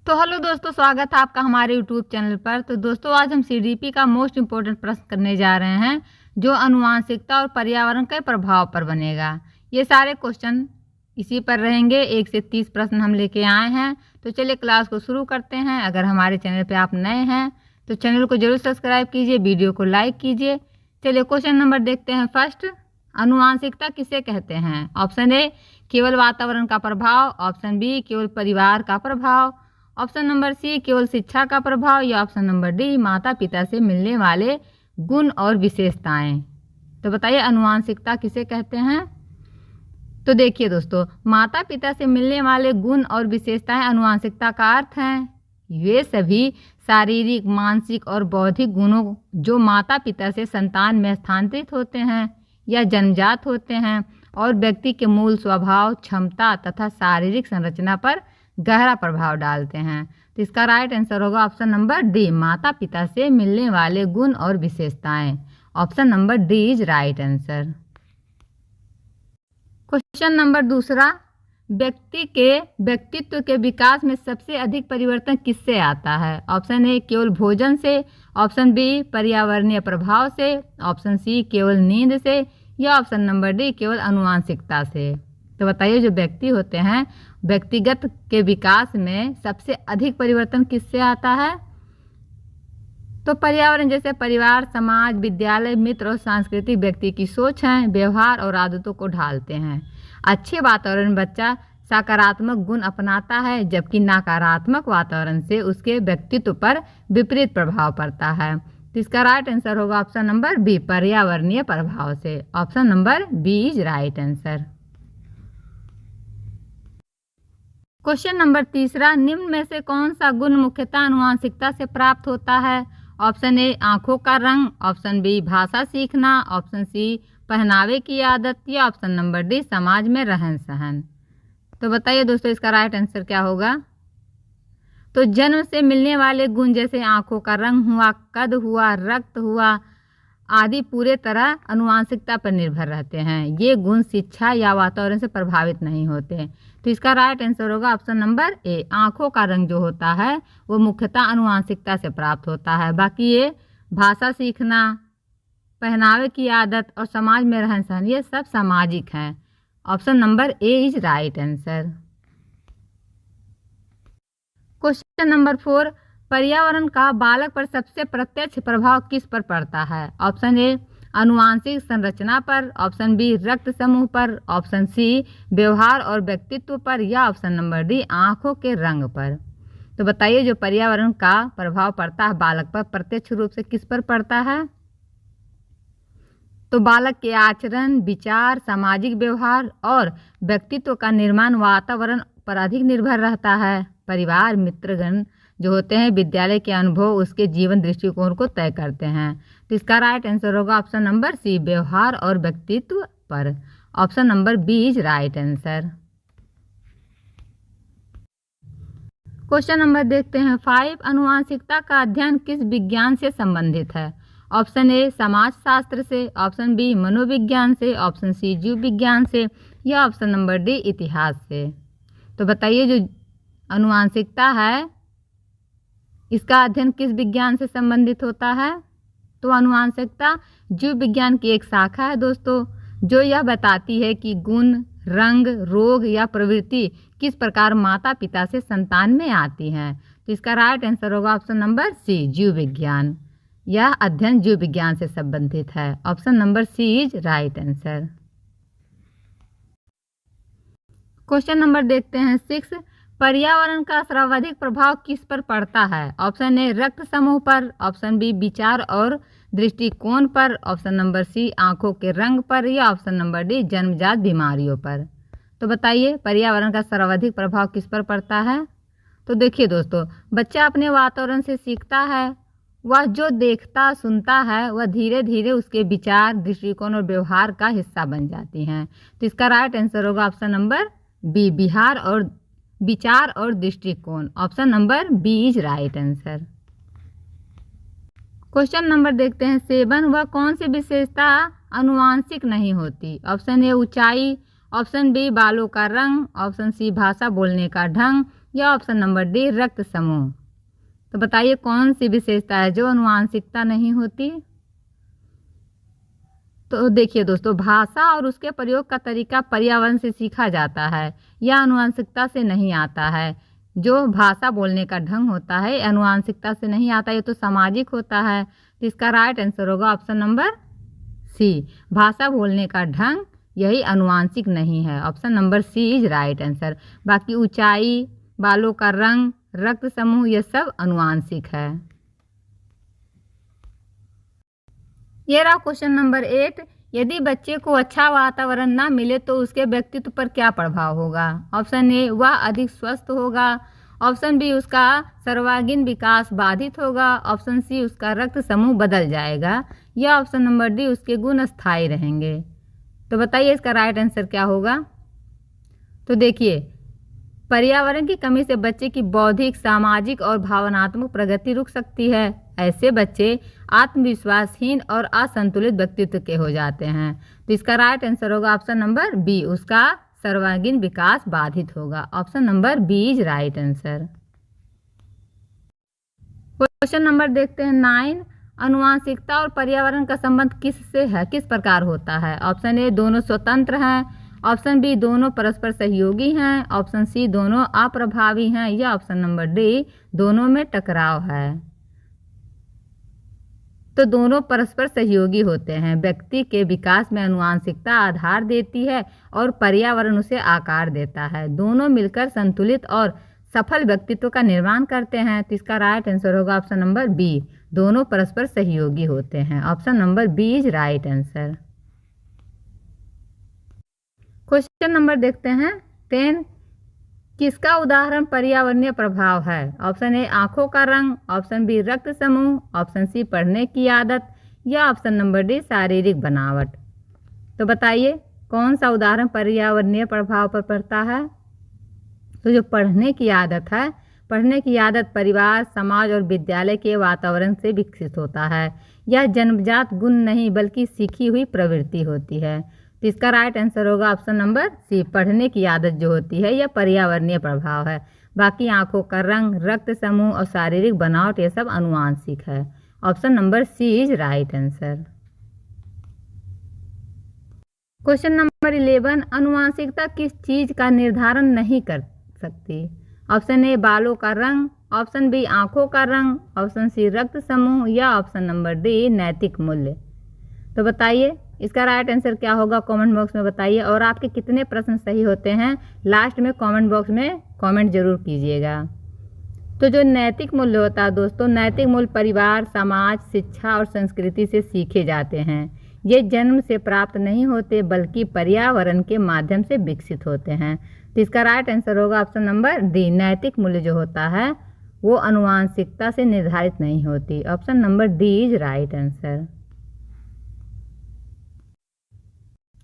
तो हेलो दोस्तों, स्वागत है आपका हमारे यूट्यूब चैनल पर। तो दोस्तों, आज हम सीडीपी का मोस्ट इम्पोर्टेंट प्रश्न करने जा रहे हैं जो आनुवांशिकता और पर्यावरण के प्रभाव पर बनेगा। ये सारे क्वेश्चन इसी पर रहेंगे। 1 से 30 प्रश्न हम लेके आए हैं। तो चलिए क्लास को शुरू करते हैं। अगर हमारे चैनल पर आप नए हैं तो चैनल को जरूर सब्सक्राइब कीजिए, वीडियो को लाइक कीजिए। चलिए क्वेश्चन नंबर देखते हैं। फर्स्ट, आनुवांशिकता किसे कहते हैं? ऑप्शन ए केवल वातावरण का प्रभाव, ऑप्शन बी केवल परिवार का प्रभाव, ऑप्शन नंबर सी केवल शिक्षा का प्रभाव, या ऑप्शन नंबर डी माता पिता से मिलने वाले गुण और विशेषताएं। तो बताइए आनुवांशिकता किसे कहते हैं? तो देखिए दोस्तों, माता पिता से मिलने वाले गुण और विशेषताएं आनुवांशिकता का अर्थ हैं वे सभी शारीरिक, मानसिक और बौद्धिक गुणों जो माता पिता से संतान में स्थानांतरित होते हैं या जन्मजात होते हैं और व्यक्ति के मूल स्वभाव, क्षमता तथा शारीरिक संरचना पर गहरा प्रभाव डालते हैं। तो इसका राइट आंसर होगा ऑप्शन नंबर डी, माता पिता से मिलने वाले गुण और विशेषताएं। Option number D is right answer. Question number दूसरा, व्यक्ति के व्यक्तित्व के विकास में सबसे अधिक परिवर्तन किससे आता है? ऑप्शन ए केवल भोजन से, ऑप्शन बी पर्यावरणीय प्रभाव से, ऑप्शन सी केवल नींद से, या ऑप्शन नंबर डी केवल आनुवांशिकता से। तो बताइए जो व्यक्ति होते हैं व्यक्तिगत के विकास में सबसे अधिक परिवर्तन किससे आता है? तो पर्यावरण जैसे परिवार, समाज, विद्यालय, मित्र और सांस्कृतिक व्यक्ति की सोच है, व्यवहार और आदतों को ढालते हैं। अच्छे वातावरण में बच्चा सकारात्मक गुण अपनाता है, जबकि नकारात्मक वातावरण से उसके व्यक्तित्व पर विपरीत प्रभाव पड़ता है। तो इसका राइट आंसर होगा ऑप्शन नंबर बी, पर्यावरणीय प्रभाव से। Option number B is right answer. Question number तीसरा, निम्न में से कौन सा गुण मुख्यतः आनुवांशिकता से प्राप्त होता है? ऑप्शन ए आंखों का रंग, ऑप्शन बी भाषा सीखना, ऑप्शन सी पहनावे की आदत, या ऑप्शन नंबर डी समाज में रहन सहन। तो बताइए दोस्तों इसका राइट आंसर क्या होगा? तो जन्म से मिलने वाले गुण जैसे आंखों का रंग हुआ, कद हुआ, रक्त हुआ आदि पूरे तरह आनुवांशिकता पर निर्भर रहते हैं। ये गुण शिक्षा या वातावरण से प्रभावित नहीं होते। तो इसका राइट आंसर होगा ऑप्शन नंबर ए, आंखों का रंग जो होता है वो मुख्यतः आनुवांशिकता से प्राप्त होता है। बाकी ये भाषा सीखना, पहनावे की आदत और समाज में रहन सहन ये सब सामाजिक हैं। Option number A is right answer. Question number 4, पर्यावरण का बालक पर सबसे प्रत्यक्ष प्रभाव किस पर पड़ता है? ऑप्शन ए आनुवांशिक संरचना पर, ऑप्शन बी रक्त समूह पर, ऑप्शन सी व्यवहार और व्यक्तित्व पर, या ऑप्शन नंबर डी आंखों के रंग पर। तो बताइए जो पर्यावरण का प्रभाव पड़ता है बालक पर प्रत्यक्ष रूप से किस पर पड़ता है? तो बालक के आचरण, विचार, सामाजिक व्यवहार और व्यक्तित्व का निर्माण वातावरण पर अधिक निर्भर रहता है। परिवार, मित्रगण जो होते हैं, विद्यालय के अनुभव उसके जीवन दृष्टिकोण को तय करते हैं। तो इसका राइट आंसर होगा ऑप्शन नंबर सी, व्यवहार और व्यक्तित्व पर। Option number B is right answer. Question number देखते हैं 5, आनुवांशिकता का अध्ययन किस विज्ञान से संबंधित है? ऑप्शन ए समाजशास्त्र से, ऑप्शन बी मनोविज्ञान से, ऑप्शन सी जीव विज्ञान से, या ऑप्शन नंबर डी इतिहास से। तो बताइए जो आनुवांशिकता है इसका अध्ययन किस विज्ञान से संबंधित होता है? तो आनुवांशिकता जीव विज्ञान की एक शाखा है दोस्तों, जो यह बताती है कि गुण, रंग, रोग या प्रवृत्ति किस प्रकार माता पिता से संतान में आती हैं। तो इसका राइट आंसर होगा ऑप्शन नंबर सी, जीव विज्ञान। यह अध्ययन जीव विज्ञान से संबंधित है। Option number C is right answer. Question number देखते हैं 6, पर्यावरण का सर्वाधिक प्रभाव किस पर पड़ता है? ऑप्शन ए रक्त समूह पर, ऑप्शन बी विचार और दृष्टिकोण पर, ऑप्शन नंबर सी आंखों के रंग पर, या ऑप्शन नंबर डी जन्मजात बीमारियों पर। तो बताइए पर्यावरण का सर्वाधिक प्रभाव किस पर पड़ता है? तो देखिए दोस्तों, बच्चा अपने वातावरण से सीखता है। वह जो देखता सुनता है वह धीरे धीरे उसके विचार, दृष्टिकोण और व्यवहार का हिस्सा बन जाती हैं। तो इसका राइट आंसर होगा ऑप्शन नंबर बी, विचार और दृष्टिकोण। Option number B is right answer. Question number देखते हैं 7, वह कौन सी विशेषता आनुवांशिक नहीं होती? ऑप्शन ए ऊंचाई, ऑप्शन बी बालों का रंग, ऑप्शन सी भाषा बोलने का ढंग, या ऑप्शन नंबर डी रक्त समूह। तो बताइए कौन सी विशेषता है जो आनुवांशिकता नहीं होती। तो देखिए दोस्तों, भाषा और उसके प्रयोग का तरीका पर्यावरण से सीखा जाता है, यह आनुवांशिकता से नहीं आता है। जो भाषा बोलने का ढंग होता है आनुवांशिकता से नहीं आता, ये तो सामाजिक होता है। तो इसका राइट आंसर होगा ऑप्शन नंबर सी, भाषा बोलने का ढंग यही आनुवांशिक नहीं है। Option number C is right answer. बाकी ऊंचाई, बालों का रंग, रक्त समूह, ये सब आनुवांशिक है। ये रहा क्वेश्चन नंबर 8। यदि बच्चे को अच्छा वातावरण ना मिले तो उसके व्यक्तित्व पर क्या प्रभाव होगा। ऑप्शन ए, वह अधिक स्वस्थ होगा। ऑप्शन बी, उसका सर्वांगीण विकास बाधित होगा। ऑप्शन सी, उसका रक्त समूह बदल जाएगा। या ऑप्शन नंबर डी, उसके गुण स्थायी रहेंगे। तो बताइए इसका राइट आंसर क्या होगा। तो देखिए, पर्यावरण की कमी से बच्चे की बौद्धिक, सामाजिक और भावनात्मक प्रगति रुक सकती है। ऐसे बच्चे आत्मविश्वासहीन और असंतुलित व्यक्तित्व के हो जाते हैं। तो इसका राइट आंसर होगा ऑप्शन नंबर बी, उसका सर्वांगीण विकास बाधित होगा। Option number B is right answer. Question number देखते हैं 9। आनुवांशिकता और पर्यावरण का संबंध किससे है, किस प्रकार होता है। ऑप्शन ए, दोनों स्वतंत्र हैं। ऑप्शन बी, दोनों परस्पर सहयोगी हैं। ऑप्शन सी, दोनों अप्रभावी हैं। या ऑप्शन नंबर डी, दोनों में टकराव है। तो दोनों परस्पर सहयोगी होते हैं। व्यक्ति के विकास में आनुवांशिकता आधार देती है और पर्यावरण उसे आकार देता है। दोनों मिलकर संतुलित और सफल व्यक्तित्व का निर्माण करते हैं। तो इसका राइट आंसर होगा ऑप्शन नंबर बी, दोनों परस्पर सहयोगी होते हैं। Option number B is right answer. Question number देखते हैं 10। किसका उदाहरण पर्यावरणीय प्रभाव है। ऑप्शन ए, आंखों का रंग। ऑप्शन बी, रक्त समूह। ऑप्शन सी, पढ़ने की आदत। या ऑप्शन नंबर डी, शारीरिक बनावट। तो बताइए कौन सा उदाहरण पर्यावरणीय प्रभाव पर पड़ता है। तो जो पढ़ने की आदत है, पढ़ने की आदत परिवार, समाज और विद्यालय के वातावरण से विकसित होता है। यह जन्मजात गुण नहीं बल्कि सीखी हुई प्रवृत्ति होती है। तो इसका राइट आंसर होगा ऑप्शन नंबर सी, पढ़ने की आदत जो होती है यह पर्यावरणीय प्रभाव है। बाकी आंखों का रंग, रक्त समूह और शारीरिक बनावट ये सब आनुवांशिक है। Option number C is right answer. Question number 11। आनुवांशिकता किस चीज का निर्धारण नहीं कर सकती। ऑप्शन ए, बालों का रंग। ऑप्शन बी, आंखों का रंग। ऑप्शन सी, रक्त समूह। या ऑप्शन नंबर डी, नैतिक मूल्य। तो बताइए इसका राइट आंसर क्या होगा, कमेंट बॉक्स में बताइए। और आपके कितने प्रश्न सही होते हैं लास्ट में कमेंट बॉक्स में कमेंट जरूर कीजिएगा। तो जो नैतिक मूल्य होता है दोस्तों, नैतिक मूल्य परिवार, समाज, शिक्षा और संस्कृति से सीखे जाते हैं। ये जन्म से प्राप्त नहीं होते बल्कि पर्यावरण के माध्यम से विकसित होते हैं। तो इसका राइट आंसर होगा ऑप्शन नंबर डी, नैतिक मूल्य जो होता है वो आनुवांशिकता से निर्धारित नहीं होती। Option number D is right answer.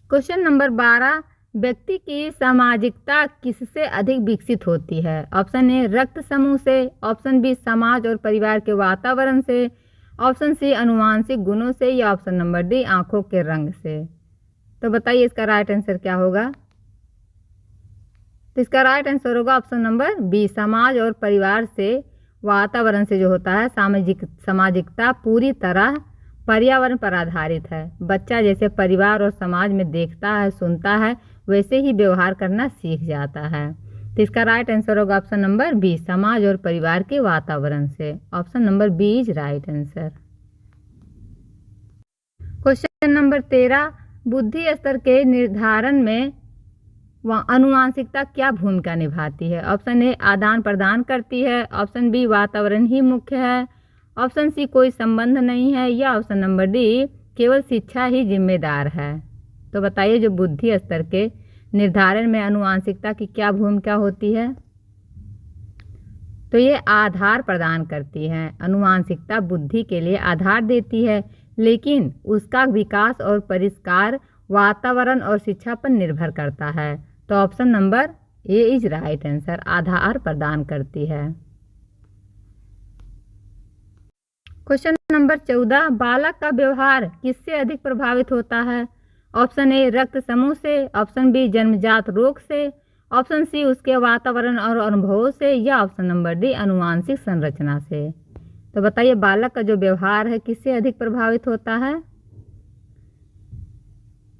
Question number 12। व्यक्ति की सामाजिकता किससे अधिक विकसित होती है। ऑप्शन ए, रक्त समूह से। ऑप्शन बी, समाज और परिवार के वातावरण से। ऑप्शन सी, आनुवांशिक गुणों से। या ऑप्शन नंबर डी, आंखों के रंग से। तो बताइए इसका राइट आंसर क्या होगा। तो इसका राइट आंसर होगा ऑप्शन नंबर बी, समाज और परिवार से, वातावरण से जो होता है सामाजिकता पूरी तरह पर्यावरण पर आधारित है। बच्चा जैसे परिवार और समाज में देखता है, सुनता है, वैसे ही व्यवहार करना सीख जाता है। तो इसका राइट आंसर होगा ऑप्शन नंबर बी, समाज और परिवार के वातावरण से। Option number B is right answer. Question number 13। बुद्धि स्तर के निर्धारण में आनुवांशिकता क्या भूमिका निभाती है। ऑप्शन ए, आदान प्रदान करती है। ऑप्शन बी, वातावरण ही मुख्य है। ऑप्शन सी, कोई संबंध नहीं है। या ऑप्शन नंबर डी, केवल शिक्षा ही जिम्मेदार है। तो बताइए जो बुद्धि स्तर के निर्धारण में आनुवांशिकता की क्या भूमिका होती है। तो ये आधार प्रदान करती है। आनुवांशिकता बुद्धि के लिए आधार देती है, लेकिन उसका विकास और परिष्कार वातावरण और शिक्षा पर निर्भर करता है। तो option number A is right answer, आधार प्रदान करती है। Question number 14। बालक का व्यवहार किससे अधिक प्रभावित होता है। ऑप्शन ए, रक्त समूह से। ऑप्शन बी, जन्मजात रोग से। ऑप्शन सी उसके वातावरण और अनुभवों से, या ऑप्शन नंबर डी आनुवंशिक संरचना से। तो बताइए बालक का जो व्यवहार है किससे अधिक प्रभावित होता है।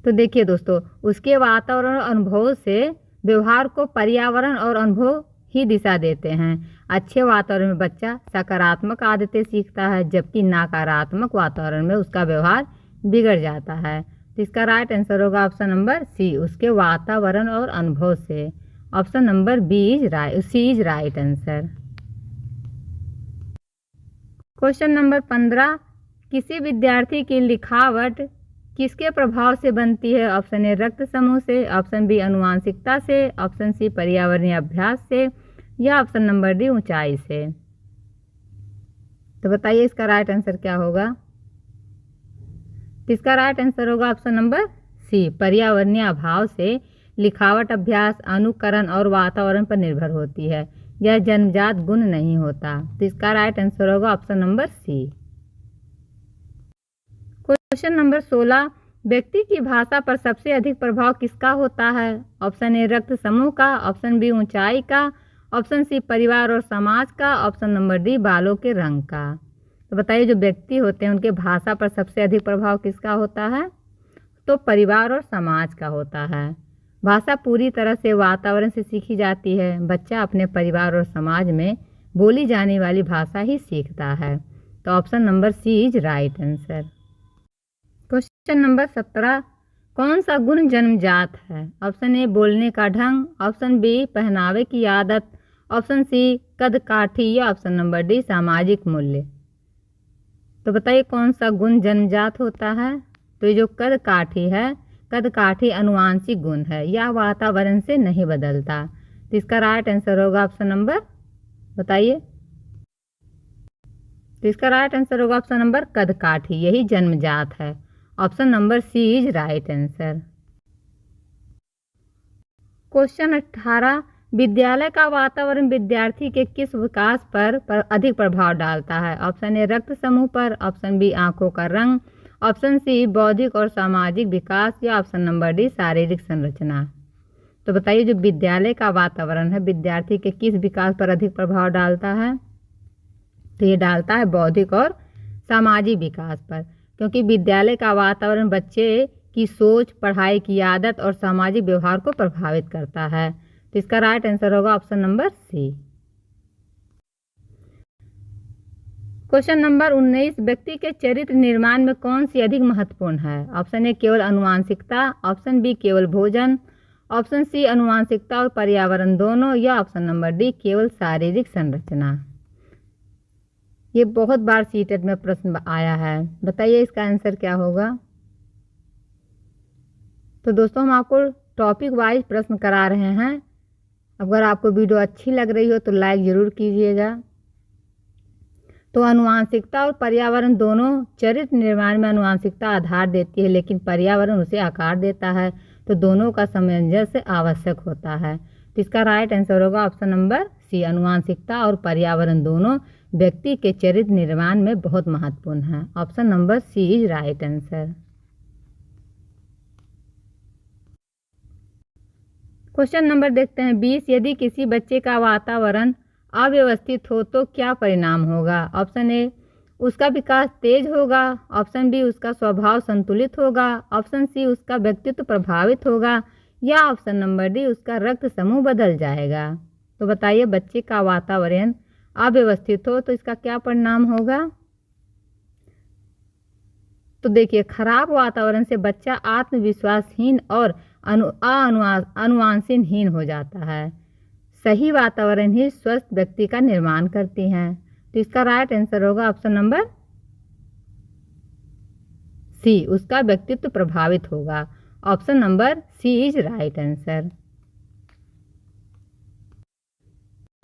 तो देखिए दोस्तों, उसके वातावरण और अनुभवों से व्यवहार को पर्यावरण और अनुभव ही दिशा देते हैं। अच्छे वातावरण में बच्चा सकारात्मक आदतें सीखता है, जबकि नकारात्मक वातावरण में उसका व्यवहार बिगड़ जाता है। तो इसका राइट आंसर होगा ऑप्शन नंबर सी, उसके वातावरण और अनुभव से। Option number C is right answer. Question number 15, किसी विद्यार्थी की लिखावट किसके प्रभाव से बनती है। ऑप्शन ए रक्त समूह से, ऑप्शन बी आनुवंशिकता से, ऑप्शन सी पर्यावरणीय अभ्यास से, या ऑप्शन नंबर डी ऊंचाई से। तो बताइए इसका राइट आंसर क्या होगा। इसका राइट आंसर होगा ऑप्शन नंबर सी, पर्यावरणीय अभाव से लिखावट अभ्यास, अनुकरण और वातावरण पर निर्भर होती है। यह जन्मजात गुण नहीं होता। तो इसका राइट आंसर होगा option number C. Question number 16, व्यक्ति की भाषा पर सबसे अधिक प्रभाव किसका होता है। ऑप्शन ए रक्त समूह का, ऑप्शन बी ऊंचाई का, ऑप्शन सी परिवार और समाज का, ऑप्शन नंबर डी बालों के रंग का। तो बताइए जो व्यक्ति होते हैं उनके भाषा पर सबसे अधिक प्रभाव किसका होता है। तो परिवार और समाज का होता है। भाषा पूरी तरह से वातावरण से सीखी जाती है। बच्चा अपने परिवार और समाज में बोली जाने वाली भाषा ही सीखता है। तो option number C is right answer. Question number 17, कौन सा गुण जन्मजात है। ऑप्शन ए बोलने का ढंग, ऑप्शन बी पहनावे की आदत, ऑप्शन सी कद काठी, या ऑप्शन नंबर डी सामाजिक मूल्य। तो बताइए कौन सा गुण जन्मजात होता है। तो ये जो कद काठी है, कद काठी आनुवंशिक गुण है, यह वातावरण से नहीं बदलता। तो इसका राइट आंसर होगा ऑप्शन नंबर, बताइए। तो इसका राइट आंसर होगा ऑप्शन नंबर कद काठी, यही जन्मजात है। Option number C is right answer. Question 18, विद्यालय का वातावरण विद्यार्थी के किस विकास पर अधिक प्रभाव डालता है। ऑप्शन ए रक्त समूह पर, ऑप्शन बी आंखों का रंग, ऑप्शन सी बौद्धिक और सामाजिक विकास, या ऑप्शन नंबर डी शारीरिक संरचना। तो बताइए जो विद्यालय का वातावरण है विद्यार्थी के किस विकास पर अधिक प्रभाव डालता है। तो ये डालता है बौद्धिक और सामाजिक विकास पर, क्योंकि विद्यालय का वातावरण बच्चे की सोच, पढ़ाई की आदत और सामाजिक व्यवहार को प्रभावित करता है। तो इसका राइट आंसर होगा option number C. Question number 19, व्यक्ति के चरित्र निर्माण में कौन सी अधिक महत्वपूर्ण है। ऑप्शन ए केवल आनुवंशिकता, ऑप्शन बी केवल भोजन, ऑप्शन सी आनुवंशिकता और पर्यावरण दोनों, या ऑप्शन नंबर डी केवल शारीरिक संरचना। ये बहुत बार सीटेट में प्रश्न आया है। बताइए इसका आंसर क्या होगा। तो दोस्तों हम आपको टॉपिक वाइज प्रश्न करा रहे हैं। अगर आपको वीडियो अच्छी लग रही हो तो लाइक ज़रूर कीजिएगा। तो आनुवंशिकता और पर्यावरण दोनों चरित्र निर्माण में आनुवंशिकता आधार देती है, लेकिन पर्यावरण उसे आकार देता है। तो दोनों का सामंजस्य आवश्यक होता है। तो इसका राइट आंसर होगा ऑप्शन नंबर सी, आनुवंशिकता और पर्यावरण दोनों व्यक्ति के चरित्र निर्माण में बहुत महत्वपूर्ण है। Option number C is right answer. Question number देखते हैं 20, यदि किसी बच्चे का वातावरण अव्यवस्थित हो तो क्या परिणाम होगा। ऑप्शन ए उसका विकास तेज होगा, ऑप्शन बी उसका स्वभाव संतुलित होगा, ऑप्शन सी उसका व्यक्तित्व प्रभावित होगा, या ऑप्शन नंबर डी उसका रक्त समूह बदल जाएगा। तो बताइए बच्चे का वातावरण अव्यवस्थित हो तो इसका क्या परिणाम होगा। तो देखिए खराब वातावरण से बच्चा आत्मविश्वासहीन और अनुशासनहीन हो जाता है। सही वातावरण ही स्वस्थ व्यक्ति का निर्माण करती हैं। तो इसका राइट आंसर होगा ऑप्शन नंबर सी, उसका व्यक्तित्व प्रभावित होगा। Option number C is right answer.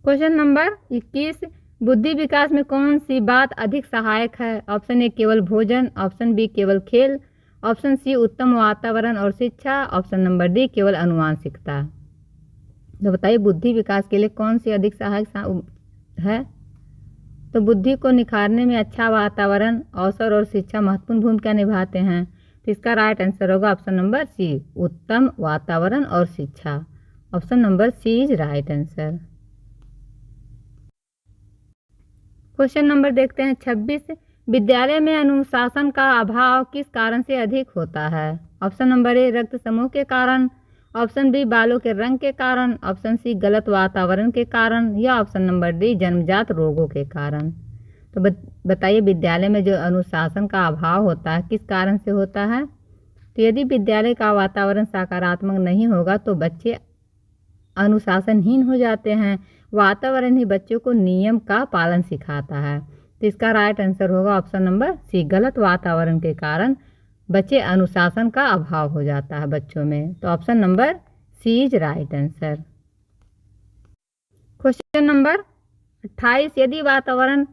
Question number 21, बुद्धि विकास में कौन सी बात अधिक सहायक है। ऑप्शन ए केवल भोजन, ऑप्शन बी केवल खेल, ऑप्शन सी उत्तम वातावरण और शिक्षा, ऑप्शन नंबर डी केवल आनुवंशिकता। तो बताइए बुद्धि विकास के लिए कौन सी अधिक सहायक है। तो बुद्धि को निखारने में अच्छा वातावरण, अवसर और शिक्षा महत्वपूर्ण भूमिका निभाते हैं। तो इसका राइट आंसर होगा ऑप्शन नंबर सी, उत्तम वातावरण और शिक्षा। Option number C is right answer. Question number देखते हैं 26। विद्यालय में अनुशासन का अभाव किस कारण से अधिक होता है? ऑप्शन नंबर ए रक्त समूह के कारण, ऑप्शन बी बालों के रंग के कारण, ऑप्शन सी गलत वातावरण के कारण, या ऑप्शन नंबर डी जन्मजात रोगों के कारण। तो बताइए विद्यालय में जो अनुशासन का अभाव होता है किस कारण से होता है? तो यदि विद्यालय का वातावरण सकारात्मक नहीं होगा तो बच्चे अनुशासनहीन हो जाते हैं। वातावरण ही बच्चों को नियम का पालन सिखाता है। तो इसका राइट आंसर होगा ऑप्शन नंबर सी, गलत वातावरण के कारण बच्चे अनुशासन का अभाव हो जाता है बच्चों में। तो option number C is right answer. Question number 28। यदि वातावरण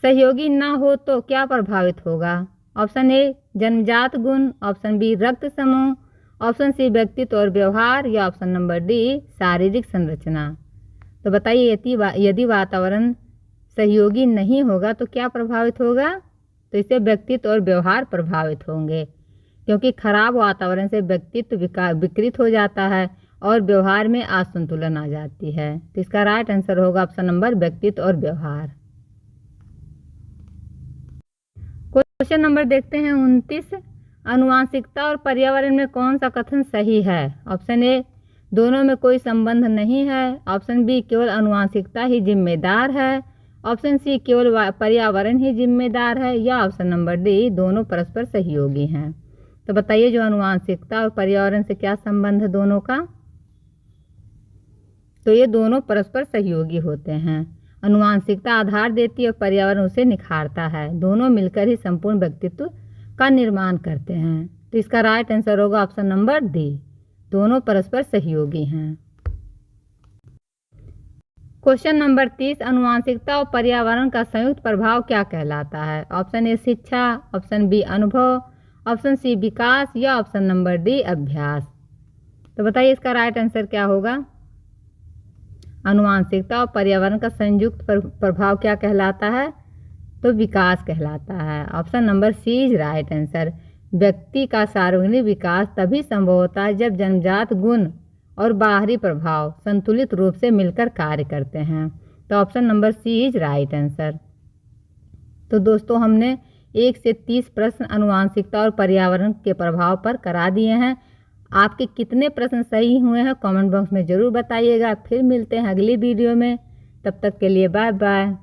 सहयोगी न हो तो क्या प्रभावित होगा? ऑप्शन ए जन्मजात गुण, ऑप्शन बी रक्त समूह, ऑप्शन सी व्यक्तित्व और व्यवहार, या ऑप्शन नंबर डी शारीरिक संरचना। तो बताइए यदि वातावरण सहयोगी नहीं होगा तो क्या प्रभावित होगा? तो इससे व्यक्तित्व और व्यवहार प्रभावित होंगे, क्योंकि खराब वातावरण से व्यक्तित्व विकृत हो जाता है और व्यवहार में असंतुलन आ जाती है। तो इसका राइट आंसर होगा ऑप्शन नंबर व्यक्तित्व और व्यवहार। क्वेश्चन नंबर देखते हैं 29। आनुवंशिकता और पर्यावरण में कौन सा कथन सही है? ऑप्शन ए दोनों में कोई संबंध नहीं है, ऑप्शन बी केवल आनुवंशिकता ही जिम्मेदार है, ऑप्शन सी केवल पर्यावरण ही जिम्मेदार है, या ऑप्शन नंबर डी दोनों परस्पर सहयोगी हैं। तो बताइए जो आनुवंशिकता और पर्यावरण से क्या संबंध है दोनों का? तो ये दोनों परस्पर सहयोगी होते हैं। आनुवंशिकता आधार देती है और पर्यावरण उसे निखारता है। दोनों मिलकर ही संपूर्ण व्यक्तित्व का निर्माण करते हैं। तो इसका राइट आंसर होगा ऑप्शन नंबर डी, दोनों परस्पर सहयोगी हैं। Question number 30। आनुवंशिकता और पर्यावरण का संयुक्त प्रभाव क्या कहलाता है? ऑप्शन ए शिक्षा, ऑप्शन बी अनुभव, ऑप्शन सी विकास, या ऑप्शन नंबर डी अभ्यास। तो बताइए इसका राइट आंसर क्या होगा? आनुवंशिकता और पर्यावरण का संयुक्त प्रभाव क्या कहलाता है? तो विकास कहलाता है। Option number C is right answer. व्यक्ति का सार्वजनिक विकास तभी संभव होता है जब जन्मजात गुण और बाहरी प्रभाव संतुलित रूप से मिलकर कार्य करते हैं। तो option number C is right answer. तो दोस्तों हमने 1 से 30 प्रश्न आनुवंशिकता और पर्यावरण के प्रभाव पर करा दिए हैं। आपके कितने प्रश्न सही हुए हैं कमेंट बॉक्स में ज़रूर बताइएगा। फिर मिलते हैं अगली वीडियो में, तब तक के लिए बाय बाय।